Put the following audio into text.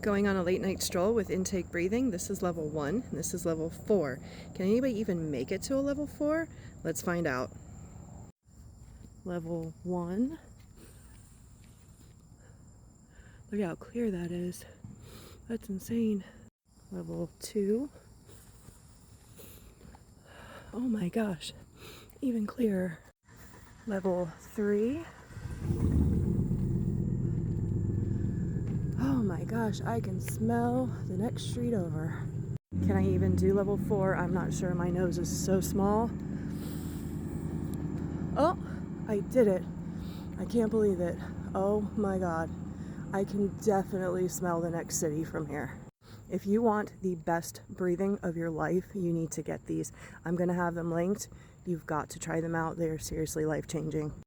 Going on a late night stroll with intake breathing. This is level 1, and this is level 4. Can anybody even make it to a level 4? Let's find out. Level 1. Look how clear that is. That's insane. Level 2. Oh my gosh, even clearer. Level 3. Oh my gosh, I can smell the next street over. Can I even do level 4? I'm not sure. My nose is so small. Oh, I did it. I can't believe it. Oh my God. I can definitely smell the next city from here. If you want the best breathing of your life, you need to get these. I'm going to have them linked. You've got to try them out. They are seriously life-changing.